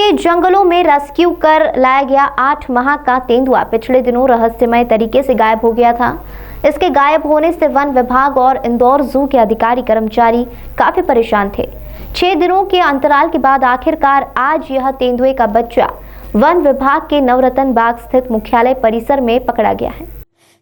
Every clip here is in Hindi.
के जंगलों में रेस्क्यू कर लाया गया 8 माह का तेंदुआ पिछले दिनों रहस्यमय तरीके से गायब हो गया था। इसके गायब होने से वन विभाग और इंदौर जू के अधिकारी कर्मचारी काफी परेशान थे। 6 दिनों के अंतराल के बाद आखिरकार आज यह तेंदुए का बच्चा वन विभाग के नवरत्न बाग स्थित मुख्यालय परिसर में पकड़ा गया है।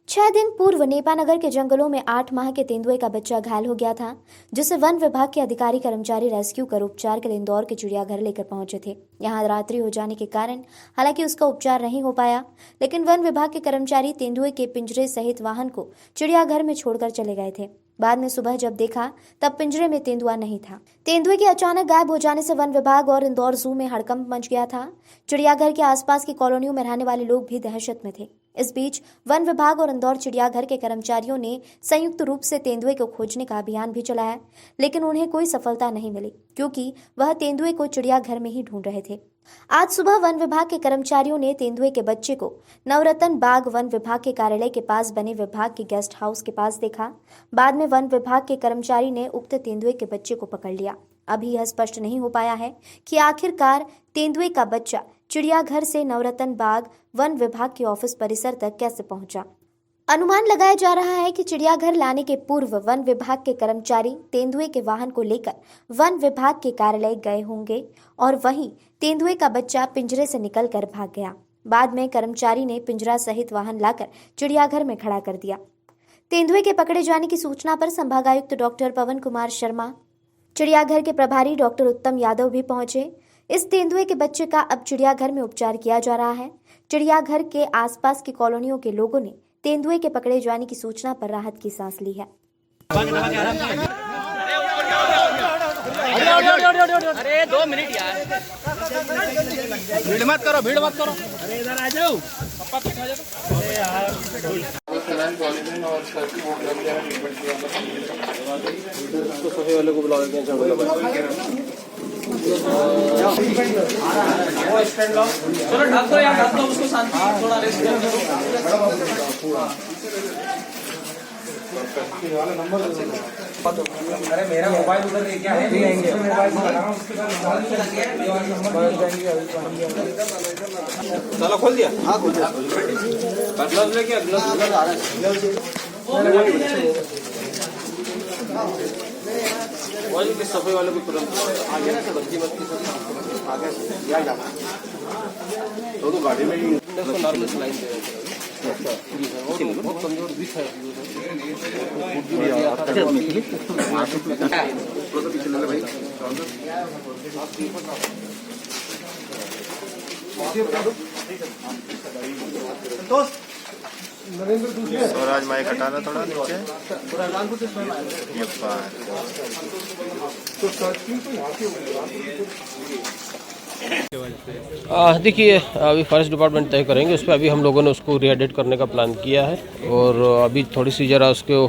6 दिन पूर्व नेपानगर के जंगलों में 8 माह के तेंदुए का बच्चा घायल हो गया था, जिसे वन विभाग के अधिकारी कर्मचारी रेस्क्यू कर उपचार के लिए इंदौर के चिड़ियाघर लेकर पहुंचे थे। यहां रात्रि हो जाने के कारण हालांकि उसका उपचार नहीं हो पाया, लेकिन वन विभाग के कर्मचारी तेंदुए के पिंजरे सहित वाहन को चिड़ियाघर में छोड़कर चले गए थे। बाद में सुबह जब देखा तब पिंजरे में तेंदुआ नहीं था। तेंदुए के अचानक गायब हो जाने से वन विभाग और इंदौर जू में हड़कंप मच गया था। चिड़ियाघर के आसपास की कॉलोनियों में रहने वाले लोग भी दहशत में थे। इस बीच वन विभाग और इंदौर चिड़ियाघर के कर्मचारियों ने संयुक्त रूप से तेंदुए को खोजने का अभियान भी चलाया, लेकिन उन्हें कोई सफलता नहीं मिली क्योंकि वह तेंदुए को चिड़ियाघर में ही ढूंढ रहे थे। आज सुबह वन विभाग के कर्मचारियों ने तेंदुए के बच्चे को नवरत्न बाग वन विभाग के कार्यालय के पास बने विभाग के गेस्ट हाउस के पास देखा। बाद में वन विभाग के कर्मचारी ने उक्त तेंदुए के बच्चे को पकड़ लिया। अभी यह स्पष्ट नहीं हो पाया है कि आखिरकार तेंदुए का बच्चा चिड़ियाघर से नवरत्न बाग वन विभाग के ऑफिस परिसर तक कैसे पहुंचा। अनुमान लगाया जा रहा है कि चिड़ियाघर लाने के पूर्व वन विभाग के कर्मचारी तेंदुए के वाहन को लेकर वन विभाग के कार्यालय गए होंगे और वहीं तेंदुए का बच्चा पिंजरे से निकलकर भाग गया। बाद में कर्मचारी ने पिंजरा सहित वाहन लाकर चिड़ियाघर में खड़ा कर दिया। तेंदुए के पकड़े जाने की सूचना पर संभागायुक्त डॉक्टर पवन कुमार शर्मा, चिड़ियाघर के प्रभारी डॉक्टर उत्तम यादव भी पहुंचे। इस तेंदुए के बच्चे का अब चिड़ियाघर में उपचार किया जा रहा है। चिड़ियाघर के आसपास की कॉलोनियों के लोगों ने तेंदुए के पकड़े जाने की सूचना पर राहत की सांस ली है। अरे 2 मिनट यार, भीड़ मत करो, भीड़ मत करो। अरे इधर आ जाओ, पापा पीछे आ जाओ। अरे यार उसको सफे वाले को बुलाओ, क्या चल रहा है? चलो ढक दो यार, ढक दो उसको, शांति, थोड़ा रेस्ट करो। अरे मेरा मोबाइल उधर लेके आए, चलो खोल दिया। हाँ खोल दिया। ग्लव्स लेके, वही के सफे वाले को तुरंत आगे ना, बच्ची आगे या जाना तो गाड़ी में ही नॉर्मल लाइन दे बहुत कमजोर दिख है। स्वराज माइक हटाना थोड़ा नीचे। देखिए, अभी फॉरेस्ट डिपार्टमेंट तय करेंगे उस पर। अभी हम लोगों ने उसको रीएडिट करने का प्लान किया है और अभी थोड़ी सी ज़रा उसको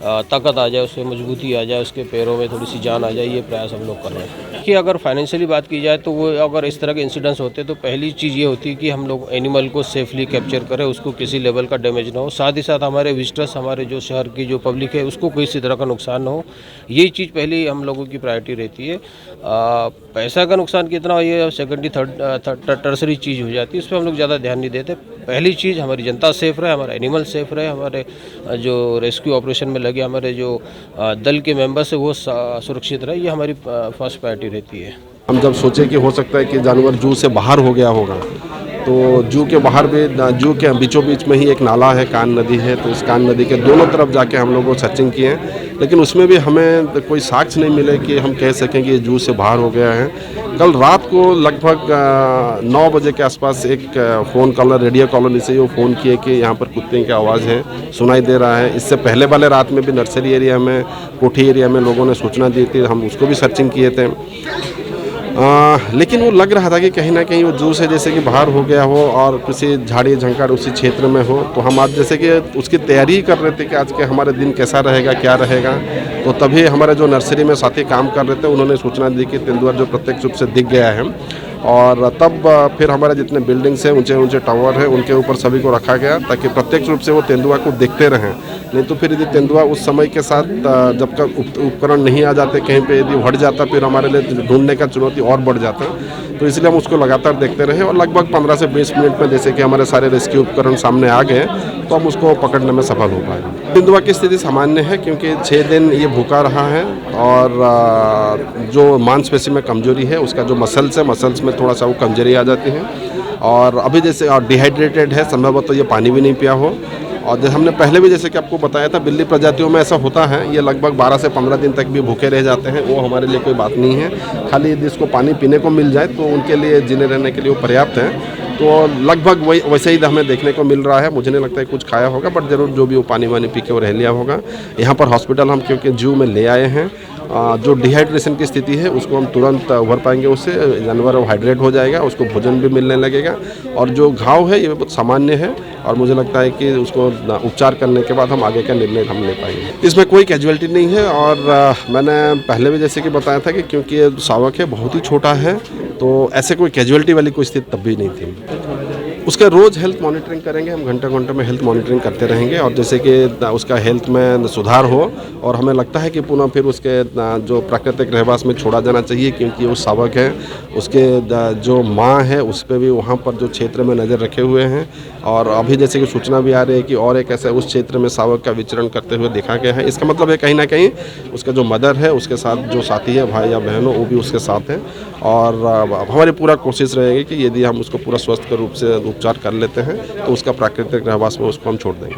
ताकत आ जाए, उसमें मजबूती आ जाए, उसके पैरों में थोड़ी सी जान आ जाए, ये प्रयास हम लोग कर रहे हैं। कि अगर फाइनेंशियली बात की जाए तो वो अगर इस तरह के इंसिडेंट्स होते तो पहली चीज़ ये होती है कि हम लोग एनिमल को सेफली कैप्चर करें, उसको किसी लेवल का डैमेज ना हो, साथ ही साथ हमारे विजिटर्स, हमारे जो शहर की जो पब्लिक है उसको किसी तरह का नुकसान ना हो। यही चीज़ पहली हम लोगों की प्रायोरिटी रहती है। पैसा का नुकसान कितना हो ये सेकेंडरी टर्सरी चीज़ हो जाती है, उस पर हम लोग ज़्यादा ध्यान नहीं देते। पहली चीज़ हमारी जनता सेफ रहे, हमारा एनिमल सेफ रहे, हमारे जो रेस्क्यू ऑपरेशन में लगे हमारे जो दल के मेंबर्स है वो सुरक्षित रहे, ये हमारी फर्स्ट प्रायोरिटी रहती है। हम जब सोचे कि हो सकता है कि जानवर जू से बाहर हो गया होगा, तो जू के बाहर भी, जू के बीचों बीच में ही एक नाला है, कान नदी है, तो उस कान नदी के दोनों तरफ जाके हम लोगों सर्चिंग किए हैं, लेकिन उसमें भी हमें कोई साक्ष्य नहीं मिले कि हम कह सकें कि ये जू से बाहर हो गया है। कल रात को लगभग 9 बजे के आसपास एक फ़ोन कॉलर रेडियो कॉलोनी से वो फ़ोन किए कि यहाँ पर कुत्ते की आवाज़ है, सुनाई दे रहा है। इससे पहले वाले रात में भी नर्सरी एरिया में, कोठी एरिया में लोगों ने सूचना दी थी, हम उसको भी सर्चिंग किए थे। लेकिन वो लग रहा था कि कहीं ना कहीं वो जू से जैसे कि बाहर हो गया हो और किसी झाड़ी झंकार उसी क्षेत्र में हो। तो हम आज जैसे कि उसकी तैयारी कर रहे थे कि आज के हमारे दिन कैसा रहेगा, क्या रहेगा, तो तभी हमारे जो नर्सरी में साथी काम कर रहे थे उन्होंने सूचना दी कि तेंदुआ जो प्रत्यक्ष रूप से दिख गया है और तब फिर हमारे जितने बिल्डिंग्स हैं, ऊंचे ऊंचे टावर हैं, उनके ऊपर सभी को रखा गया ताकि प्रत्यक्ष रूप से वो तेंदुआ को देखते रहें। नहीं तो फिर यदि तेंदुआ उस समय के साथ जब तक उपकरण नहीं आ जाते, कहीं पे यदि हट जाता, फिर हमारे लिए ढूंढने का चुनौती और बढ़ जाता। तो इसलिए हम उसको लगातार देखते रहे और लगभग 15 से 20 मिनट में जैसे कि हमारे सारे रेस्क्यू उपकरण सामने आ गए तो हम उसको पकड़ने में सफल हो पाए। तेंदुआ की स्थिति सामान्य है क्योंकि 6 दिन ये भूखा रहा है और जो मांसपेशी में कमजोरी है, उसका जो मसल्स में थोड़ा सा वो कमजोरी आ जाती है और अभी जैसे डिहाइड्रेटेड है, संभवतः ये पानी भी नहीं पिया हो। और जैसे हमने पहले भी जैसे कि आपको बताया था, बिल्ली प्रजातियों में ऐसा होता है, ये लगभग 12 से 15 दिन तक भी भूखे रह जाते हैं। वो हमारे लिए कोई बात नहीं है, खाली यदि इसको पानी पीने को मिल जाए तो उनके लिए जीने रहने के लिए वो पर्याप्त है। तो लगभग वैसे ही हमें देखने को मिल रहा है। मुझे नहीं लगता है कुछ खाया होगा, बट ज़रूर जो भी वो पानी वानी पी के वो रह लिया होगा। यहाँ पर हॉस्पिटल हम क्योंकि जू में ले आए हैं, जो डिहाइड्रेशन की स्थिति है उसको हम तुरंत उभर पाएंगे, उससे जानवर हाइड्रेट हो जाएगा, उसको भोजन भी मिलने लगेगा और जो घाव है ये बहुत सामान्य है और मुझे लगता है कि उसको उपचार करने के बाद हम आगे का निर्णय हम ले पाएंगे। इसमें कोई कैजुअलिटी नहीं है और मैंने पहले भी जैसे कि बताया था कि क्योंकि ये शावक है, बहुत ही छोटा है, तो ऐसे कोई कैजुअलिटी वाली कोई स्थिति तब भी नहीं थी। उसका रोज़ हेल्थ मॉनिटरिंग करेंगे हम, घंटे में हेल्थ मॉनिटरिंग करते रहेंगे और जैसे कि उसका हेल्थ में सुधार हो और हमें लगता है कि पुनः फिर उसके जो प्राकृतिक रहवास में छोड़ा जाना चाहिए क्योंकि वो शावक है, उसके जो माँ है उस पर भी वहाँ पर जो क्षेत्र में नज़र रखे हुए हैं और अभी जैसे कि सूचना भी आ रही है कि और एक ऐसा उस क्षेत्र में शावक का विचरण करते हुए देखा गया है। इसका मतलब है कहीं ना कहीं उसका जो मदर है, उसके साथ जो साथी है, भाई या बहन हो, वो भी उसके साथ हैं और हमारी पूरा कोशिश रहेगी कि यदि हम उसको पूरा स्वस्थ रूप से उपचार कर लेते हैं तो उसका प्राकृतिक रहवास में उसको हम छोड़ देंगे।